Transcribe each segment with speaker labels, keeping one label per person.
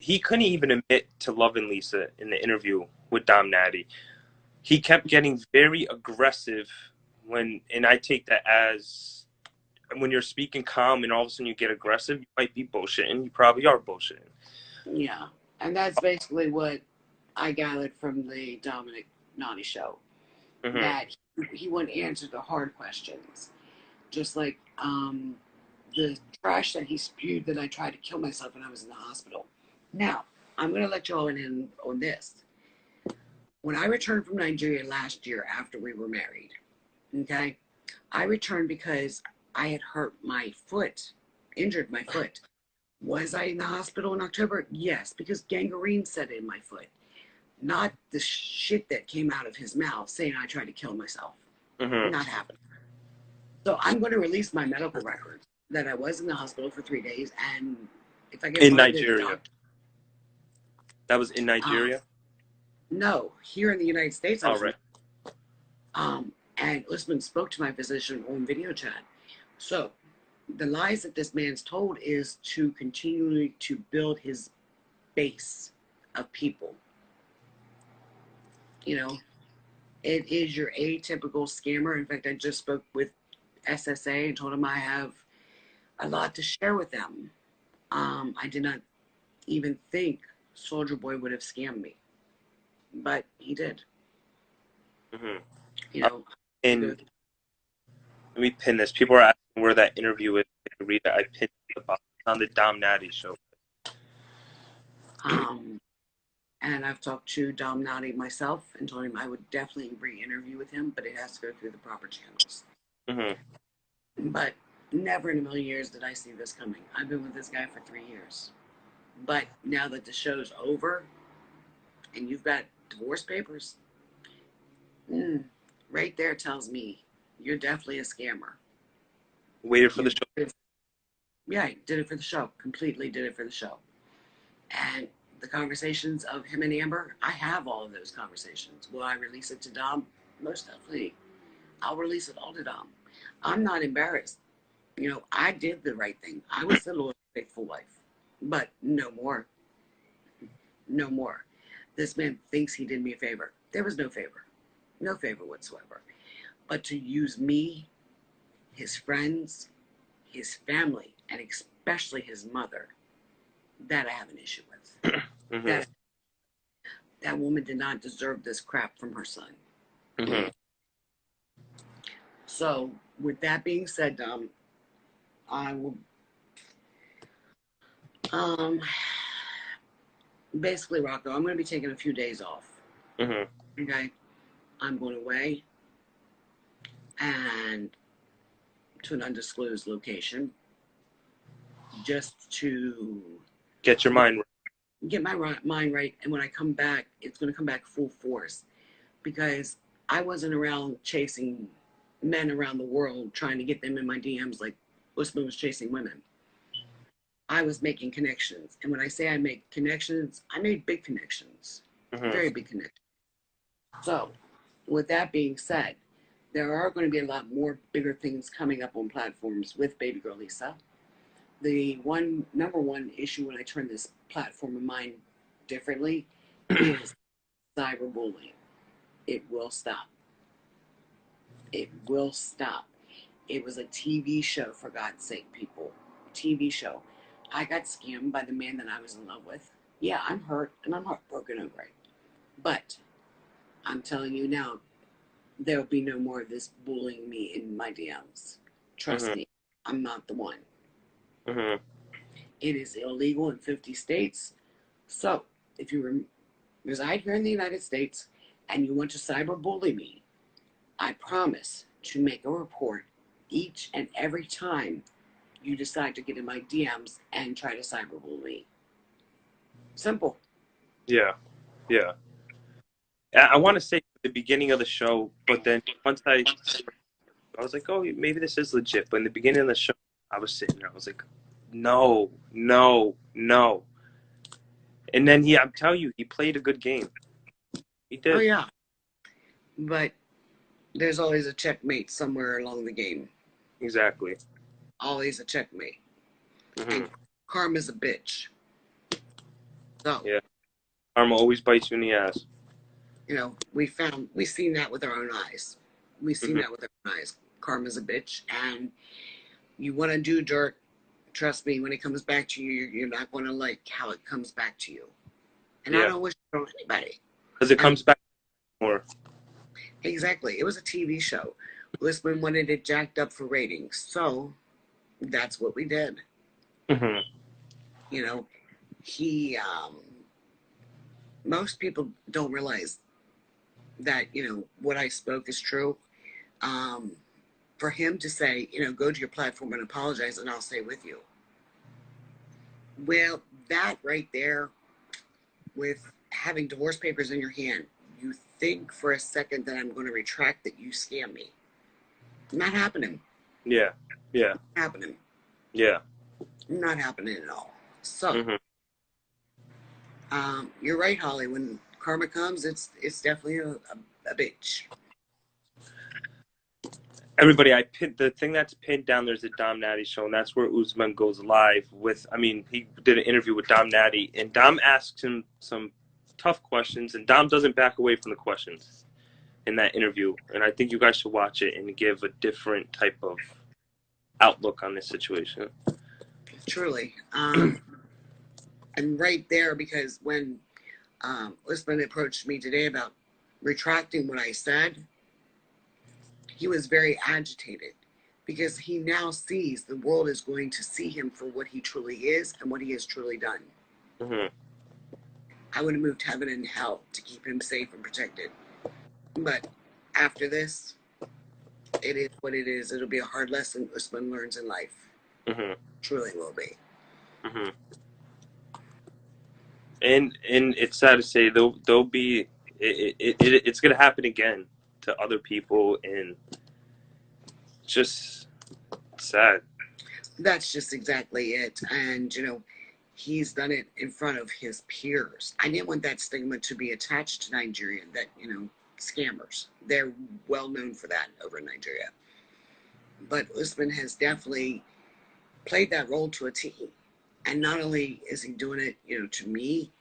Speaker 1: he couldn't even admit to loving Lisa in the interview with Dom Natty. He kept getting very aggressive and I take that as when you're speaking calm and all of a sudden you get aggressive, you might be bullshitting. You probably are bullshitting.
Speaker 2: Yeah. And that's basically what I gathered from the Dominic Naughty show.
Speaker 1: Mm-hmm.
Speaker 2: That he wouldn't answer the hard questions. Just like the trash that he spewed that I tried to kill myself when I was in the hospital. Now, I'm going to let you all in on this. When I returned from Nigeria last year after we were married, okay, I returned because I had hurt my foot, injured my foot. Was I in the hospital in October? Yes, because gangrene set in my foot. Not the shit that came out of his mouth saying I tried to kill myself.
Speaker 1: Mm-hmm.
Speaker 2: Not happening. So I'm going to release my medical records that I was in the hospital for 3 days, and if I can
Speaker 1: In
Speaker 2: find a
Speaker 1: Nigeria.
Speaker 2: doctor.
Speaker 1: That was in Nigeria?
Speaker 2: No, here in the United States.
Speaker 1: All right.
Speaker 2: And Usman spoke to my physician on video chat. So the lies that this man's told is to continually to build his base of people. You know, it is your atypical scammer. In fact, I just spoke with SSA and told him I have a lot to share with them. I did not even think Soldier Boy would have scammed me, but he did.
Speaker 1: Mm-hmm.
Speaker 2: You know,
Speaker 1: and let me pin this. People are asking where that interview is. Read it. I pinned it on the Dom Natty show.
Speaker 2: And I've talked to Dom Natty myself and told him I would definitely re-interview with him, but it has to go through the proper channels.
Speaker 1: Mm-hmm.
Speaker 2: But never in a million years did I see this coming. I've been with this guy for 3 years. But now that the show's over and you've got divorce papers, right there tells me you're definitely a scammer.
Speaker 1: Waited for the show.
Speaker 2: Yeah, I did it for the show. Completely did it for the show. And the conversations of him and Amber, I have all of those conversations. Will I release it to Dom? Most definitely. I'll release it all to Dom. I'm not embarrassed. You know, I did the right thing. I was the loyal, faithful wife. But no more. No more. This man thinks he did me a favor. There was no favor. No favor whatsoever. But to use me, his friends, his family, and especially his mother, that I have an issue with. Mm-hmm. That woman did not deserve this crap from her son.
Speaker 1: Mm-hmm.
Speaker 2: So, with that being said, Dom, I will basically, Rocco, I'm going to be taking a few days off.
Speaker 1: Mm-hmm.
Speaker 2: Okay? I'm going away and to an undisclosed location just to
Speaker 1: get your mind right.
Speaker 2: Get my mind right. And when I come back, it's going to come back full force because I wasn't around chasing men around the world trying to get them in my DMs like Usman was chasing women. I was making connections. And when I say I make connections, I made big connections. Mm-hmm. Very big connections. So, with that being said, there are going to be a lot more bigger things coming up on platforms with Baby Girl Lisa. The number one issue when I turn this platform of mine differently is cyberbullying. It will stop. It will stop. It was a TV show, for God's sake, people. TV show. I got scammed by the man that I was in love with. Yeah, I'm hurt and I'm heartbroken over it. But I'm telling you now, there will be no more of this bullying me in my DMs. Trust me, I'm not the one. Mm-hmm. It is illegal in 50 states. So if you reside here in the United States and you want to cyberbully me, I promise to make a report each and every time you decide to get in my DMs and try to cyberbully me. Simple.
Speaker 1: Yeah. Yeah. I want to say the beginning of the show, but then once I was like, oh, maybe this is legit. But in the beginning of the show, I was sitting there. I was like, no. And then I'm telling you, he played a good game. He did.
Speaker 2: Oh, yeah. But there's always a checkmate somewhere along the game.
Speaker 1: Exactly.
Speaker 2: Always a checkmate. Mm-hmm. And karma's a bitch. So,
Speaker 1: Yeah. Karma always bites you in the ass.
Speaker 2: we seen that with our own eyes. We seen
Speaker 1: Hmm.
Speaker 2: that with our own eyes. Karma's a bitch, and you want to do dirt. Trust me, when it comes back to you, you're not going to like how it comes back to you. And I
Speaker 1: Yeah.
Speaker 2: don't wish it on anybody.
Speaker 1: Because it
Speaker 2: And
Speaker 1: comes back more.
Speaker 2: exactly, it was a TV show. Usman wanted it jacked up for ratings, so that's what we did.
Speaker 1: Hmm.
Speaker 2: You know, he most people don't realize that what I spoke is true. Um, for him to say, go to your platform and apologize, and I'll stay with you. Well, that right there, with having divorce papers in your hand, you think for a second that I'm going to retract that you scam me. Not happening.
Speaker 1: Yeah. Yeah.
Speaker 2: Happening.
Speaker 1: Yeah.
Speaker 2: Not happening at all. So,
Speaker 1: Hmm.
Speaker 2: you're right, Holly. When karma comes, it's definitely a bitch.
Speaker 1: Everybody, I pinned the thing that's pinned down. There's a Dom Natty show, and that's where Usman goes live with. I mean, he did an interview with Dom Natty, and Dom asks him some tough questions, and Dom doesn't back away from the questions in that interview. And I think you guys should watch it and give a different type of outlook on this situation.
Speaker 2: Truly. And right there, because when Usman approached me today about retracting what I said, he was very agitated because he now sees the world is going to see him for what he truly is and what he has truly done.
Speaker 1: Hmm.
Speaker 2: I would have moved heaven and hell to keep him safe and protected. But after this, it is what it is. It'll be a hard lesson Usman learns in life.
Speaker 1: Hmm.
Speaker 2: Truly will be.
Speaker 1: Hmm. And it's sad to say there'll be it's gonna happen again to other people, and just sad.
Speaker 2: That's just exactly it. And, he's done it in front of his peers. I didn't want that stigma to be attached to Nigeria that, scammers. They're well known for that over in Nigeria. But Usman has definitely played that role to a T. And not only is he doing it, to me,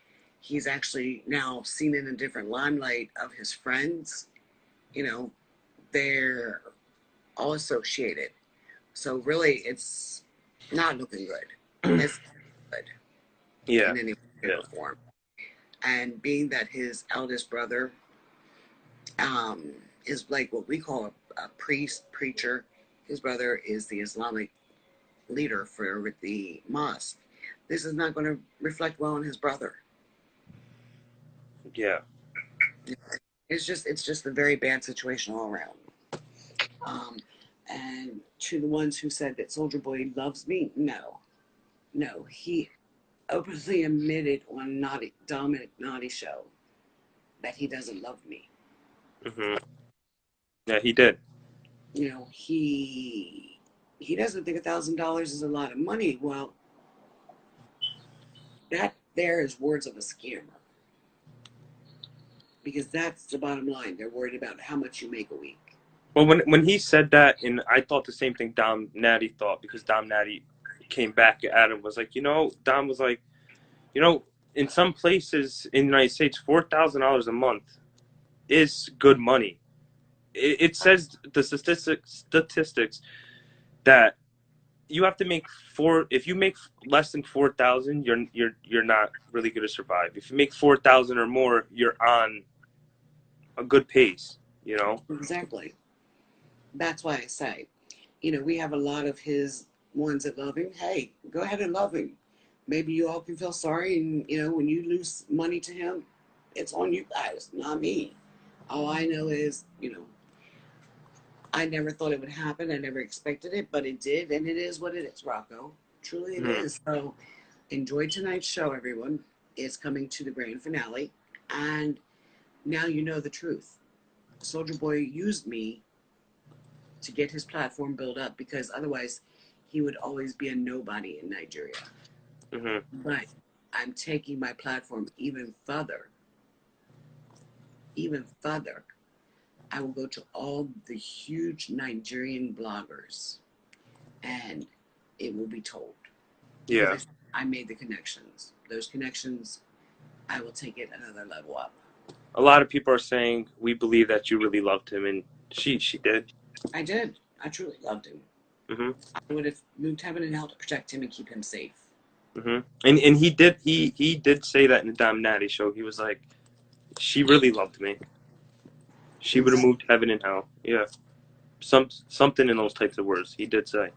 Speaker 2: he's actually now seen in a different limelight of his friends. You know, they're all associated. So really, it's not looking good. It's not good
Speaker 1: Yeah.
Speaker 2: in any way, shape,
Speaker 1: Yeah.
Speaker 2: or form. And being that his eldest brother um, is like what we call a priest, preacher, his brother is the Islamic leader for the mosque. This is not going to reflect well on his brother.
Speaker 1: Yeah.
Speaker 2: It's just a very bad situation all around. Um, and to the ones who said that Soldier Boy loves me, no, no, he openly admitted on Naughty Dominic Naughty show that he doesn't love me.
Speaker 1: Hmm. Yeah, he did.
Speaker 2: He doesn't think $1,000 is a lot of money. Well, that there is words of a scammer because that's the bottom line. They're worried about how much you make a week.
Speaker 1: Well, when he said that, and I thought the same thing Dom Natty thought, because Dom Natty came back at him, was like, Dom was like, in some places in the United States, $4,000 a month is good money. It says the statistics that you have to make four. If you make less than 4,000, you're not really going to survive. If you make 4,000 or more, you're on a good pace. You know.
Speaker 2: Exactly. That's why I say, we have a lot of his ones that love him. Hey, go ahead and love him. Maybe you all can feel sorry, and when you lose money to him, it's on you guys, not me. All I know is, I never thought it would happen. I never expected it, but it did, and it is what it is, Rocco. Truly it
Speaker 1: Mhm.
Speaker 2: is. So enjoy tonight's show, everyone. It's coming to the grand finale. And now you know the truth. Soldier Boy used me to get his platform built up because otherwise he would always be a nobody in Nigeria.
Speaker 1: Mhm.
Speaker 2: But I'm taking my platform even further, even further. I will go to all the huge Nigerian bloggers and it will be told
Speaker 1: Yeah.
Speaker 2: because I made the connections. Those connections I will take it another level up.
Speaker 1: A lot of people are saying we believe that you really loved him, and she did.
Speaker 2: I did. I truly loved him.
Speaker 1: Hmm.
Speaker 2: I would have moved heaven and hell to protect him and keep him safe.
Speaker 1: Hmm. And he did say that in the Dom Natty show. He was like, she really loved me. She would have
Speaker 2: Exactly.
Speaker 1: moved heaven and hell. Yeah, something in those types of words. He did say.